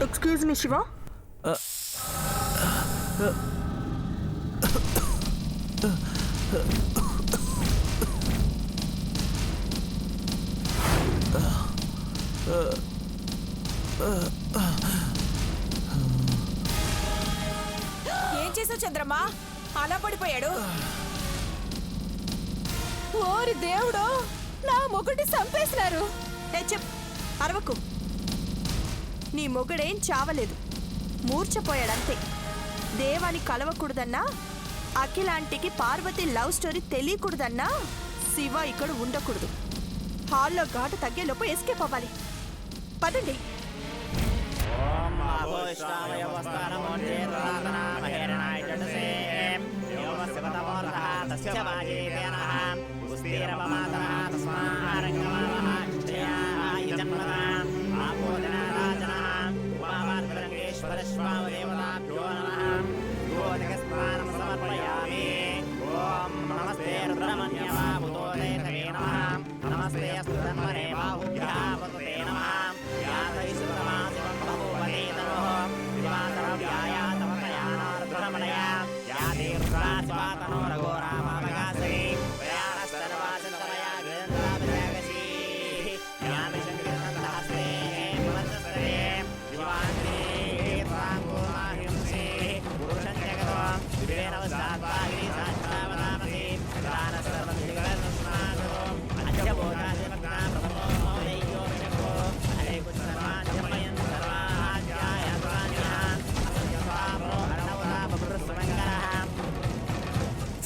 Excuse me Shiva. ఏం చేసావు చంద్రమ్మా? అలా పడిపోయాడు. ఓరి దేవుడు, నా మొగుడిని చంపేసినారు. చెప్, అరవకు. నీ మొగుడేం చావలేదు, మూర్ఛపోయాడంతే. దేవాని కలవకూడదన్నా, అఖిలాంటికి పార్వతి లవ్ స్టోరీ తెలియకూడదన్నా శివ ఇక్కడ ఉండకూడదు. హాల్లో ఘాటు తగ్గేలోపు ఎస్కేప్ అవ్వాలి. పదండి.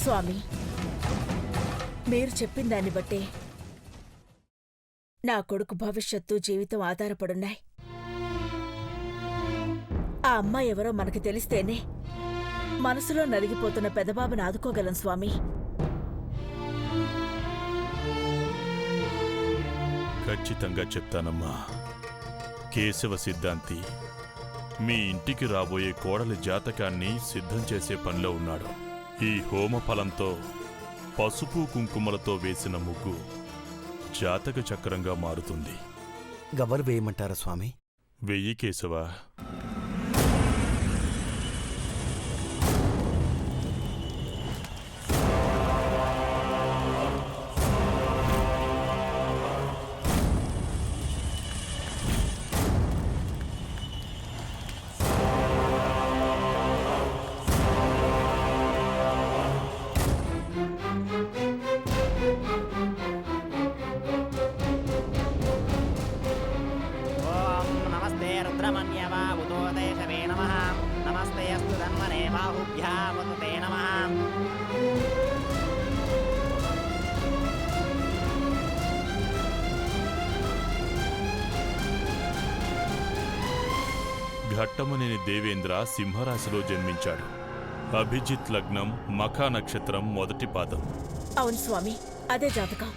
స్వామి, మీరు చెప్పిన దాన్ని బట్టే నా కొడుకు భవిష్యత్తు జీవితం ఆధారపడున్నాయి. ఆ అమ్మాయి ఎవరో మనకి తెలిస్తేనే మనసులో నలిగిపోతున్న పెదబాబుని ఆదుకోగలం స్వామి. ఖచ్చితంగా చెప్తానమ్మా. కేశవ సిద్ధాంతి మీ ఇంటికి రాబోయే కోడలి జాతకాన్ని సిద్ధం చేసే పనిలో ఉన్నాడు. ఈ హోమ ఫలంతో పసుపు కుంకుమలతో వేసిన ముగ్గు జాతక చక్రంగా మారుతుంది. గవ్వలు వేయమంటారా స్వామి? వెయ్యి కేశవ. ఘట్టమనేని దేవేంద్ర సింహరాశిలో జన్మించాడు. అభిజిత్ లగ్నం మఖా నక్షత్రం మొదటి పాదం. అవును స్వామి, అదే జాతకం.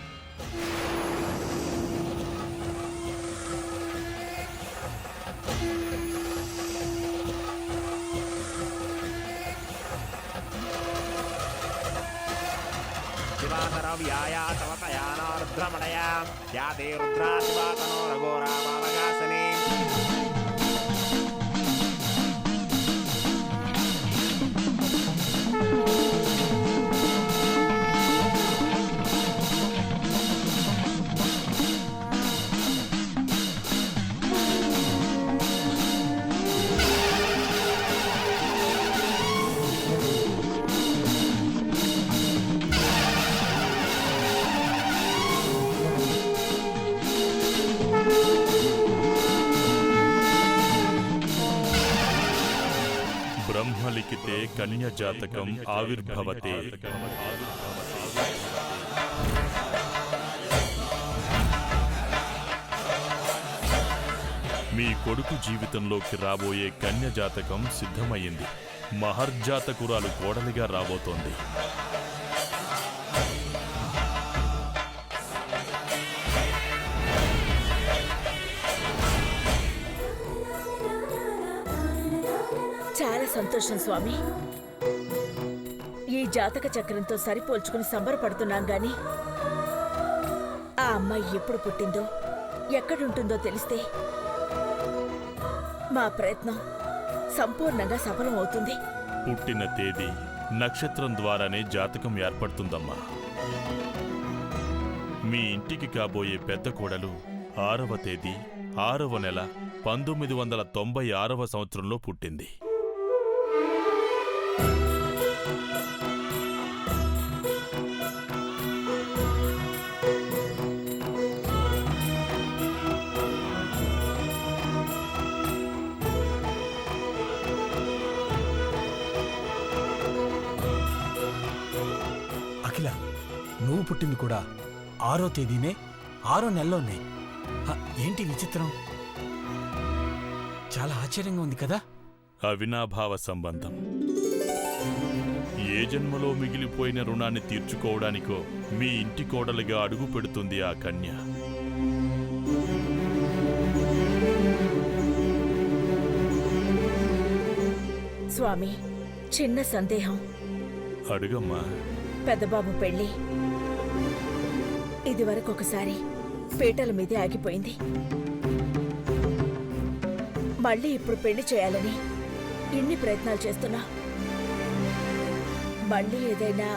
బ్రహ్మలిఖితే కన్య జాతకం ఆవిర్భవతే. మీ కొడుకు జీవితంలోకి రాబోయే కన్య జాతకం సిద్ధమయ్యింది. మహర్జాతకురాలు కోడలిగా రాబోతోంది. చాలా సంతోషం స్వామి. ఈ జాతక చక్రంతో సరిపోల్చుకుని సంబరపడుతున్నాం గాని ఆ అమ్మాయి ఎప్పుడు పుట్టిందో ఎక్కడుంటుందో తెలిస్తే మా ప్రయత్నం సంపూర్ణంగా సఫలం అవుతుంది. పుట్టిన తేదీ నక్షత్రం ద్వారానే జాతకం ఏర్పడుతుందమ్మా. మీ ఇంటికి కాబోయే పెద్ద కోడలు 6వ తేదీ 6వ నెల 1996వ సంవత్సరంలో పుట్టింది. అఖిల, నువ్వు పుట్టింది కూడా 6వ తేదీనే 6వ నెలలోనే. ఏంటి విచిత్రం? చాలా ఆశ్చర్యంగా ఉంది కదా. అవినాభావ సంబంధం. ఏ జన్మలో మిగిలిపోయిన రుణాన్ని తీర్చుకోవడానికో మీ ఇంటి కోడలిగా అడుగు పెడుతుంది ఆ కన్య. స్వామి, చిన్న సందేహం. అడుగమ్మా. పెద్దబాబు పెళ్లి ఇదివరకు ఒకసారి పీటల మీదే ఆగిపోయింది. మళ్ళీ ఇప్పుడు పెళ్లి చేయాలని ఇన్ని ప్రయత్నాలు చేస్తున్నా మళ్ళీ ఏదైనా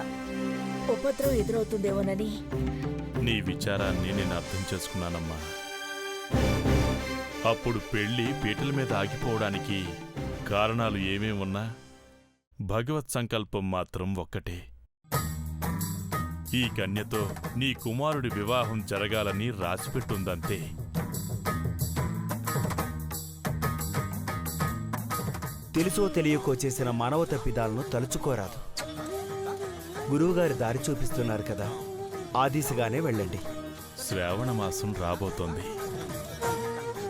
ఉపద్రవం ఎదురవుతుందేమోనని. నీ విచారాన్ని నేను అర్థం చేసుకున్నానమ్మా. అప్పుడు పెళ్లి పీటల మీద ఆగిపోవడానికి కారణాలు ఏమేమున్నా భగవత్ సంకల్పం మాత్రం ఒక్కటే. ఈ కన్యతో నీ కుమారుడి వివాహం జరగాలని రాసిపెట్టుందంతే. తెలుసో తెలియకో చేసిన మానవ తప్పిదాలను తలుచుకోరాదు. గురువుగారి దారి చూపిస్తున్నారు కదా, ఆ దిశగానే వెళ్ళండి. శ్రావణమాసం రాబోతోంది.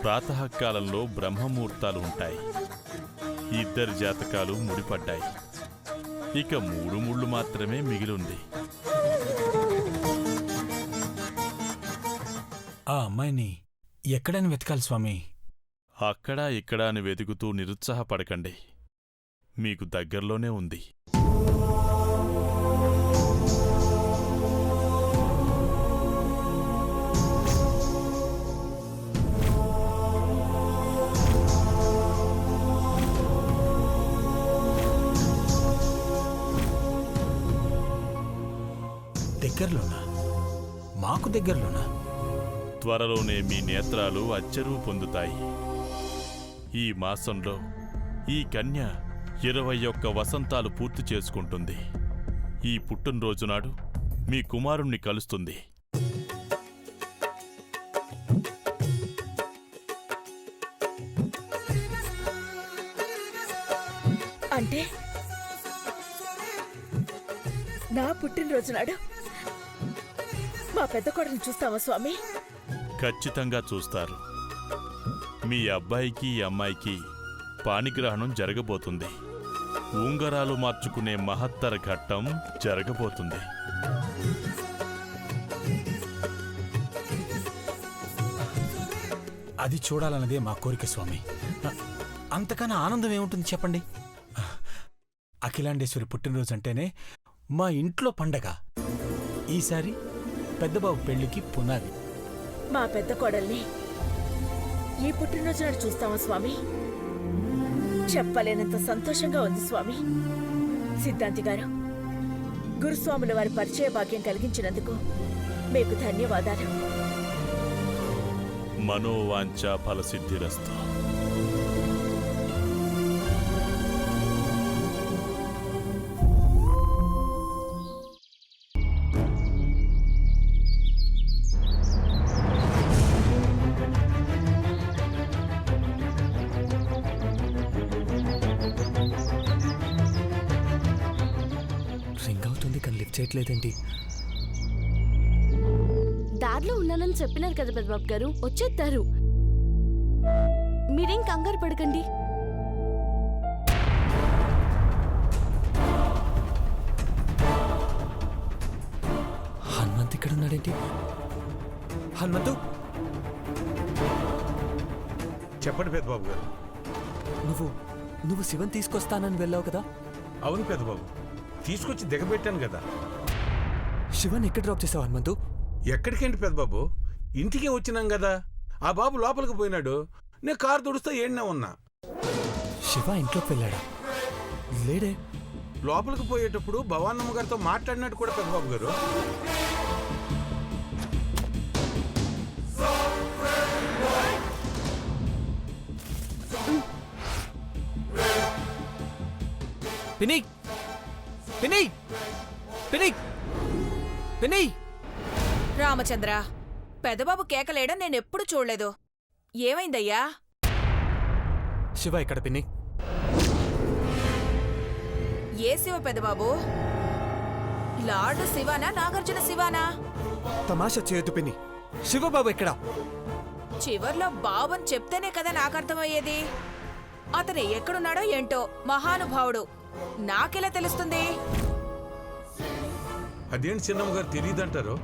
ప్రాతకాలంలో బ్రహ్మముహూర్తాలు ఉంటాయి. ఇద్దరి జాతకాలు ముడిపడ్డాయి. ఇక 3 ముళ్ళు మాత్రమే మిగిలుంది. ఆ అమ్మాయిని ఎక్కడని వెతకాలి స్వామి? అక్కడా ఇక్కడా అని వెతుకుతూ నిరుత్సాహపడకండి. మీకు దగ్గరలోనే ఉంది. దగ్గరలోనా? మాకు దగ్గరలోనా? త్వరలోనే మీ నేత్రాలు అచ్చరువు పొందుతాయి. ఈ మాసంలో ఈ కన్య 21 వసంతాలు పూర్తి చేసుకుంటుంది. ఈ పుట్టినరోజునాడు మీ కుమారుణ్ణి కలుస్తుంది. అంటే నా పుట్టినరోజు నాడు మా పెద్ద కోడల్ని చూస్తావా స్వామి? ఖచ్చితంగా చూస్తారు. మీ అబ్బాయికి అమ్మాయికి పాణిగ్రహణం జరగబోతుంది. ఉంగరాలు మార్చుకునే మహత్తర ఘట్టం జరగబోతుంది. అది చూడాలన్నదే మా కోరిక స్వామి. అంతకన్నా ఆనందం ఏముంటుంది చెప్పండి? అఖిలాండేశ్వరి పుట్టినరోజు అంటేనే మా ఇంట్లో పండగ. ఈసారి పెద్దబాబు పెళ్లికి పునాది. మా పెద్ద కోడల్ని ఈ పుట్టినరోజు నాడు చూస్తావా స్వామి? చెప్పలేనంత సంతోషంగా ఉంది స్వామి. సిద్ధాంతి గారు, గురుస్వాముల వారి పరిచయ భాగ్యం కలిగించినందుకు మీకు ధన్యవాదాలు. మనోవాంఛ ఫలసిద్ధిరస్తు. రింగ్ అవుతుంది కానీ లిఫ్ట్ చేయట్లేదేంటి? దారిలో ఉన్నానని చెప్పినారు కదా పెద్దబాబు గారు, వచ్చేస్తారు. మీరేం కంగారు పడకండి. హనుమంత్ ఇక్కడ ఉన్నాడేంటి? హనుమంతు, చెప్పండి పెద్దబాబు గారు. నువ్వు శివన్ తీసుకొస్తానని వెళ్ళావు కదా? అవును పెద్దబాబు, తీసుకొచ్చి దిగబెట్టాను కదా. శివన్ ఎక్కడ డ్రాప్ చేసావు హనుమంతు? ఎక్కడికేంటి పెద్దబాబు, ఇంటికే వచ్చినాం కదా. ఆ బాబు లోపలికి పోయినాడు, నేను కారు తుడుస్తా ఏడ్నే ఉన్నా. శివ ఇంట్లోకి వెళ్ళాడా? లేడే. లోపలికి పోయేటప్పుడు భవానమ్మ గారితో మాట్లాడినట్టు కూడా పెద్దబాబు గారు. పిన్ని, పిన్ని, పిన్ని, పిన్ని. రామచంద్ర, పెదబాబు కేకలేయడం నేనెప్పుడు చూడలేదు. ఏమైందయ్యా? శివ ఇక్కడ పిన్ని. ఏ శివ పెదబాబు? లార్డు శివానా, నాగార్జున శివానా? తమాషా చేయొద్దు పిన్ని. శివబాబు ఎక్కడా? చివర్లో బాబని చెప్తేనే కదా నాకు అర్థమయ్యేది. అతను ఎక్కడున్నాడో ఏంటో, మహానుభావుడు. నాకెలా తెలుస్తుంది? అదేంటి చిన్నమ్మ గారు తెలియదంటారు?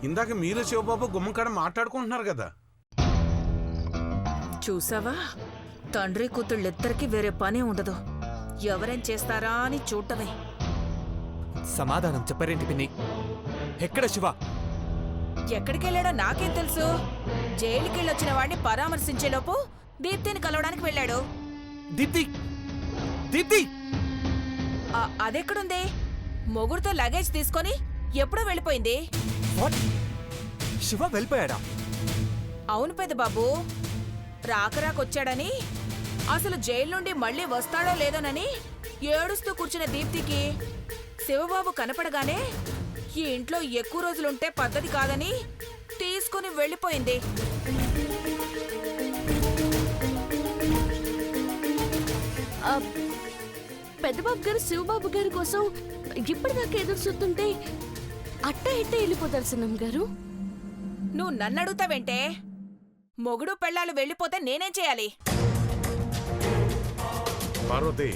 ఇందాక మీరు శివబాబు గుమ్మంకాడ మాట్లాడుకుంటున్నారు కదా. చూసావా, తండ్రి కూతుళ్ళిద్దరికీ వేరే పని ఉండదు. ఎవరేం చేస్తారా అని చూడటమే. సమాధానం చెప్పరేంటి పిన్ని? ఎక్కడ శివ? ఎక్కడికెళ్ళాడో నాకేం తెలుసు? జైలుకెళ్ళొచ్చిన వాడిని పరామర్శించేలోపు దీప్తిని కలవడానికి వెళ్ళాడు. దీప్తి, దీప్తి. అదెక్కడుంది? మొగుడుతో లగేజ్ తీసుకొని ఎప్పుడో వెళ్ళిపోయింది. వాట్? శివ వెళ్ళిపోయాడా? అవును పెద్దబాబు, రాకరాకొచ్చాడని, అసలు జైలు నుండి మళ్ళీ వస్తాడో లేదోనని ఏడుస్తూ కూర్చున్న దీప్తికి శివబాబు కనపడగానే ఈ ఇంట్లో ఎక్కువ రోజులుంటే పద్ధతి కాదని తీసుకుని వెళ్ళిపోయింది. పెద్దబాబు గారు శివబాబు గారి కోసం ఇప్పటిదాకా ఎదురు చూస్తుంటే అట్ట ఇట్ట వెళ్ళిపోతారు సిన్నం గారు. నువ్వు నన్నడుగుతావేంటే? మొగుడు పెళ్ళాలు వెళ్ళిపోతే నేనేం చేయాలి? పార్వతి,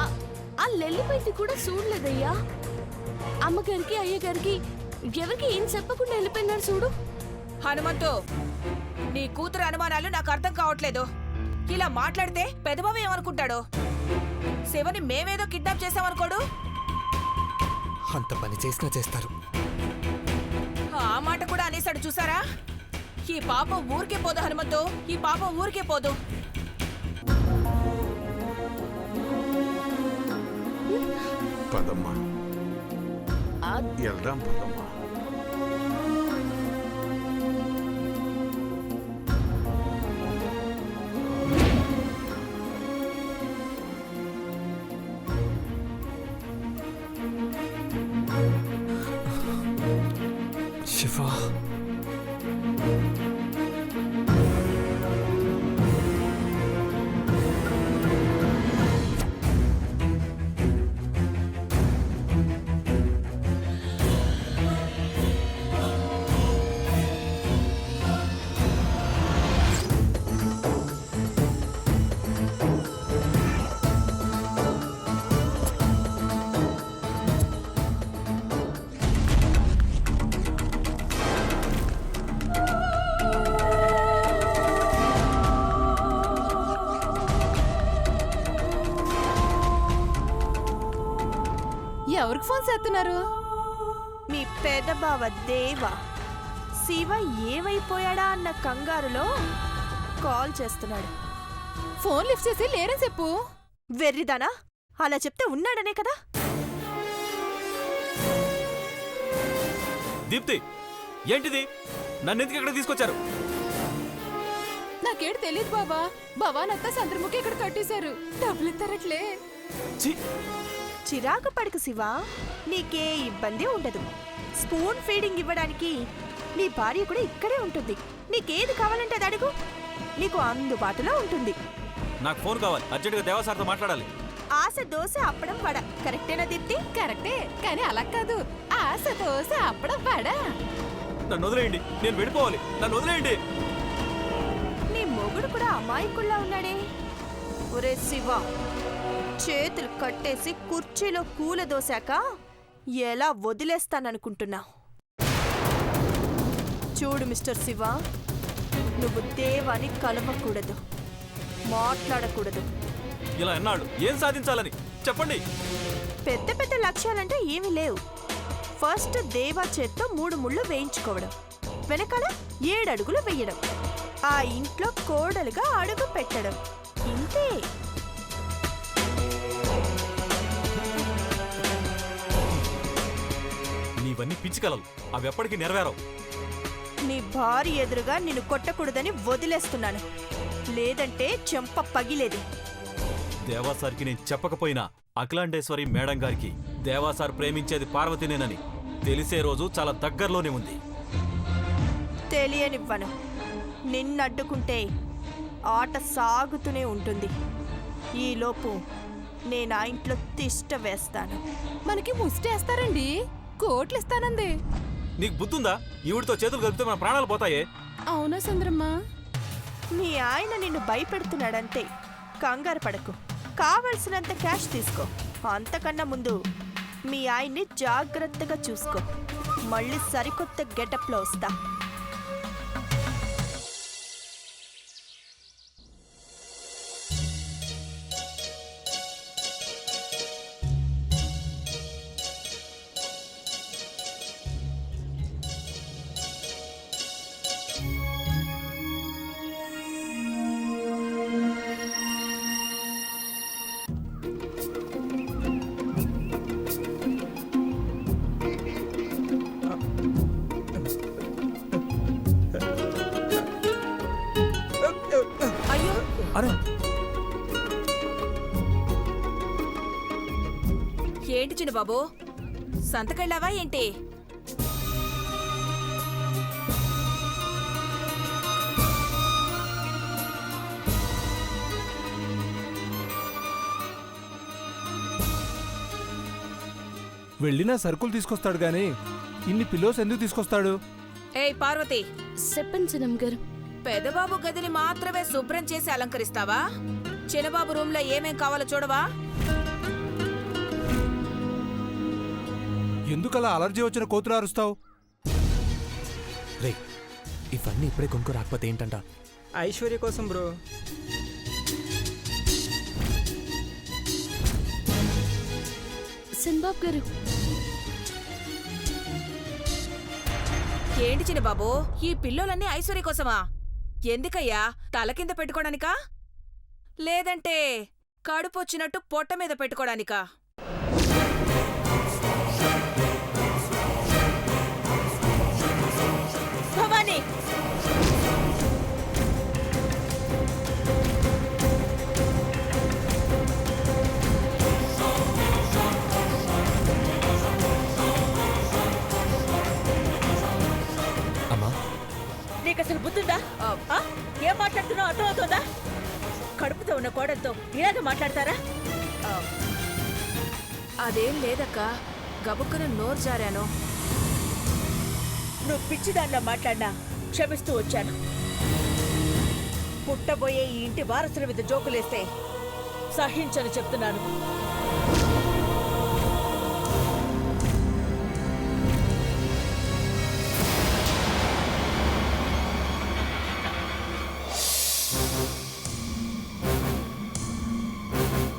ఆ వెళ్ళిపోయింది కూడా చూడలేదయ్యా. అమ్మగారికి అయ్యగారికి ఎవరికి ఏం చెప్పకుండా వెళ్ళిపోయినారు చూడు. హనుమంతు, నీ కూతురు అనుమానాలు నాకు అర్థం కావట్లేదు. ఇలా మాట్లాడితే పెదబాబు ఏమనుకుంటాడు? శివని మేమేదో కిడ్నాప్ చేసామనుకోడు? అంత పని చేసినా చేస్తారు. ఆ మాట కూడా అనేసాడు చూసారా? ఈ పాపం ఊరికే పోదు హనుమంతు, ఈ పాపం ఊరికే పోదు. పదమ్మా, వెళ్దాం పదమ్మా. శివ, ఎవరికి ఫోన్ చేస్తున్నారు? మీ పెదబావ దేవ శివ ఏమైపోయాడా అన్న కంగారులో కాల్ చేస్తున్నాడు. ఫోన్ లిఫ్ట్ చేసి లేరని చెప్పు. వెర్రిదానా, అలా చెప్తే ఉన్నాడనే కదా. దీప్తి, ఏంటిది? నన్నెందుకు ఇక్కడ తీసుకొచ్చారు? నాకేడు తెలియదు బాబా. భవానంతా చంద్రముఖి ఇక్కడ కట్టేశారు. డబ్బులు ఇస్తారట్లే. చిరాకు పడకు శివ, నీకే ఇబ్బంది ఉండదు. స్పూన్ ఫీడింగ్ ఇవ్వడానికి నీ భార్య కూడా ఇక్కడే ఉంటుంది. నీకేది కావాలంటే అది అడుగు, నీకు అందుబాటులో ఉంటుంది. నాకు ఫోన్ కావాలి, అర్జెంటుగా దేవసార్తో మాట్లాడాలి. ఆశ దోశ అప్పడం వడ, కరెక్టేనా దీప్తి? కరెక్టే, కానీ అలా కాదు. ఆశ దోశ అప్పడం వడ. నన్ను వదిలేయండి, నేను వెళ్ళిపోవాలి. నన్ను వదిలేయండి. నీ మొగుడు కూడా అమాయకుల్లా ఉన్నాడే. ఒరే శివ, చేతులు కట్టేసి కుర్చీలో కూలదోశాక ఎలా వదిలేస్తాననుకుంటున్నావు? చూడు మిస్టర్ శివ, నువ్వు దేవాన్ని కలవకూడదు, మాట్లాడకూడదు. ఇలా ఎన్నాళ్ళు ఏం సాధించాలని చెప్పండి. పెద్ద పెద్ద లక్ష్యాలంటే ఏమీ లేవు. ఫస్ట్ దేవా చేత్తో 3 ముళ్ళు వేయించుకోవడం, వెనకాల 7 అడుగులు వేయడం. ఆ ఇంట్లో కోడలుగా అడుగు పెట్టడం ఇంతే. నీవన్నీ పిచ్చికలలు, అవి ఎప్పటికీ నెరవేరవు. నీ భార్య ఎదురుగా నిన్ను కొట్టకూడదని వదిలేస్తున్నాను, లేదంటే చెంప పగిలేది. దేవాసార్కి నేను చెప్పకపోయినా అఖిలాండేశ్వరి మేడం గారికి దేవాసార్ ప్రేమించేది పార్వతినేనని తెలిసే రోజు చాలా దగ్గరలోనే ఉంది. తెలియనివ్వను. నిన్నడ్డుకుంటే ఆట సాగుతూనే ఉంటుంది. ఈలోపు నేను ఆ ఇంట్లో తిష్ట వేస్తాను. మనకి ముష్టేస్తారండి, కోట్లు ఇస్తానంది. నీకు బుద్ధుందా? ఈవిడితో చేతులు కలిపితే మన ప్రాణాలు పోతాయే. అవునా చంద్రమ్మ? మీ ఆయన నిన్ను భయపెడుతున్నాడంతే. కంగారు పడకు, కావలసినంత క్యాష్ తీసుకో. అంతకన్నా ముందు మీ ఆయన్ని జాగ్రత్తగా చూసుకో. మళ్ళీ సరికొత్త గెటప్లో వస్తా. అయ్యో, అరే ఏంటి చిన్న బాబు, సంతకెళ్ళావా ఏంటి? వెళ్ళినా సరుకులు తీసుకొస్తాడు గాని ఇన్ని పిల్లోస్ ఎందుకు తీసుకొస్తాడు? ఏయ్ పార్వతి, చెప్పండి చిన్నమ్మ గారు. పెదబాబు గదిని మాత్రమే శుభ్రం చేసి అలంకరిస్తావా? చిన్నబాబు రూమ్ లో ఏమేం కావాలో చూడవా? ఎందుకలా అలర్జీ వచ్చిన కోతులు అరుస్తావు? రే, ఇవన్నీ ఇప్పుడే కొనుక్కో రాకపోతే ఏంటంట? ఐశ్వర్య కోసం బ్రో. సిన్బాబ్ గారు, ఏంటి చిన్న బాబు, ఈ పిల్లోలన్నీ ఐశ్వర్య కోసమా? ఎందుకయ్యా, తల కింద పెట్టుకోడానికా లేదంటే కడుపొచ్చినట్టు పొట్ట మీద పెట్టుకోడానికా? భవానీ, అమ్మా, నీకు అసలు బుద్ధుందా? ఆ? ఏం మాట్లాడుతున్నావు అర్థమవుతుందా? కడుపుతో ఉన్న కోడలతో ఇలాగే మాట్లాడతారా? అదేం లేదక్క, గబుక్కన నోరు జారాను. నువ్వు పిచ్చిదానిలో మాట్లాడినా క్షమిస్తూ వచ్చాను. పుట్టబోయే ఈ ఇంటి వారసుల మీద జోకులేస్తే సహించని చెప్తున్నాను.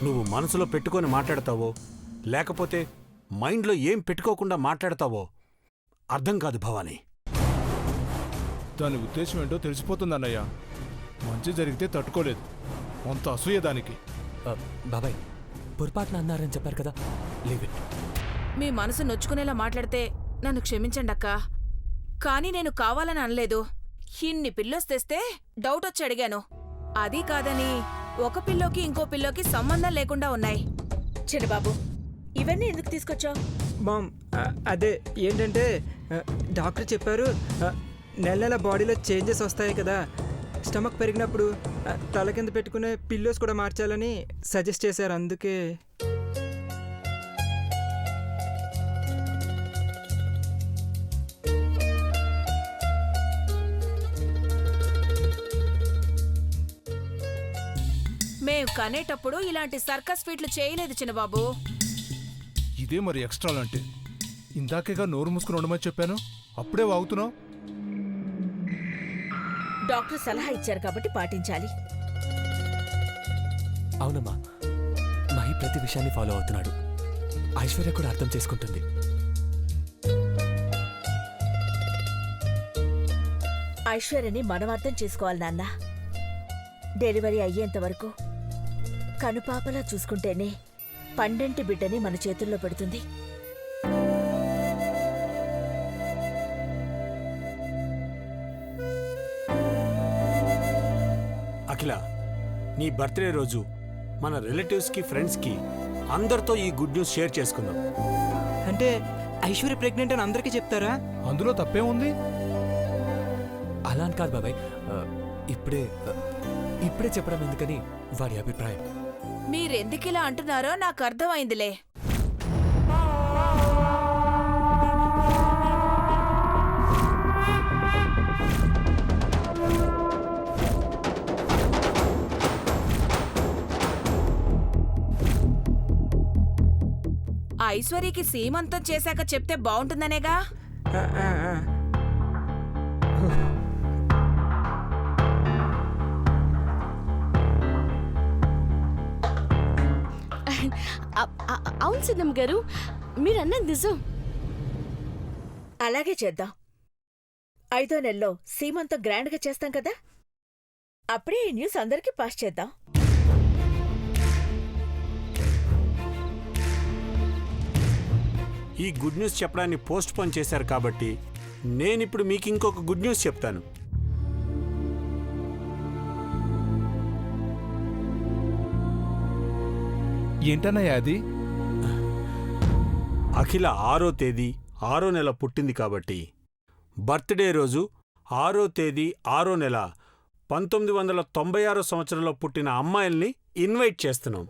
నువ్వు మనసులో పెట్టుకొని మాట్లాడతావో లేకపోతే మైండ్లో ఏం పెట్టుకోకుండా మాట్లాడతావో అర్థం కాదు భవానీ. దాని ఉద్దేశం ఏంటో తెలిసిపోతుందన్నయ్య. మంచి జరిగితే తట్టుకోలేదు, అంత అసూయ దానికి. బాబాయ్, పొరపాటున అన్నారని చెప్పారు కదా, లీవ్ ఇట్. మీ మనసు నొచ్చుకునేలా మాట్లాడితే నన్ను క్షమించండి అక్క. కానీ నేను కావాలని అనలేదు. ఇన్ని పిల్లోస్ తెస్తే డౌట్ వచ్చి అడిగాను. అది కాదని ఒక పిల్లోకి ఇంకో పిల్లోకి సంబంధం లేకుండా ఉన్నాయి. చిన్నబాబు, ఇవన్నీ ఎందుకు తీసుకొచ్చావు? మామ్, అదే ఏంటంటే డాక్టర్ చెప్పారు నెల నెల బాడీలో చేంజెస్ వస్తాయి కదా, స్టమక్ పెరిగినప్పుడు తల కింద పెట్టుకునే పిల్లోస్ కూడా మార్చాలని సజెస్ట్ చేశారు. అందుకే మేం కనేటప్పుడు ఇలాంటి సర్కస్ ఫీట్లు చేయలేదు చిన్నబాబు. ఇదే మరి ఎక్స్ట్రాలు అంటే. ఇందాకేగా నోరు మూసుకుని ఉండమని చెప్పాను, అప్పుడే వాగుతున్నావు. డాక్టర్ సలహా ఇచ్చారు కాబట్టి పాటించాలి. అవునమ్మా, మహి ప్రతి విషయాన్ని ఫాలో అవుతున్నాడు. ఐశ్వర్య కూడా అర్థం చేసుకుంటుంది. ఐశ్వర్యని మనం అర్థం చేసుకోవాలి నాన్న. డెలివరీ అయ్యేంత వరకు కనుపాపలా చూసుకుంటేనే పండంటి బిడ్డని మన చేతుల్లో పెడుతుంది. అఖిల, నీ బర్త్డే రోజు మన రిలేటివ్స్కి ఫ్రెండ్స్కి అందరితో ఈ గుడ్ న్యూస్ షేర్ చేసుకుందాం. అంటే ఐశ్వర్య ప్రెగ్నెంట్ అని అందరికీ చెప్తారా? అందులో తప్పే ఉంది. అలా అని కాదు బాబాయ్, ఇప్పుడే ఇప్పుడే చెప్పడం ఎందుకని వాడి అభిప్రాయం. మీరెందుకిలా అంటున్నారో నాకు అర్థమైందిలే. ఐశ్వర్యకి సీమంతం చేశాక చెప్తే బావుంటుందనేగా. ఆ, ఆ, ఆ. అవును సిద్ధం గారు, మీరన్నది నిజం. అలాగే చేద్దాం. 5వ నెలలో సీమంతం గ్రాండ్గా చేస్తాం కదా, అప్పుడే ఈ న్యూస్ అందరికీ పాస్ చేద్దాం. ఈ గుడ్ న్యూస్ చెప్పడాన్ని పోస్ట్ పోన్ చేశారు కాబట్టి నేనిప్పుడు మీకు ఇంకొక గుడ్ న్యూస్ చెప్తాను. ఏంటన్నయ్య అది? అఖిల 6వ తేదీ 6వ నెల పుట్టింది కాబట్టి బర్త్డే రోజు 6వ తేదీ 6వ నెల 1996 సంవత్సరంలో పుట్టిన అమ్మాయిల్ని ఇన్వైట్ చేస్తున్నాం.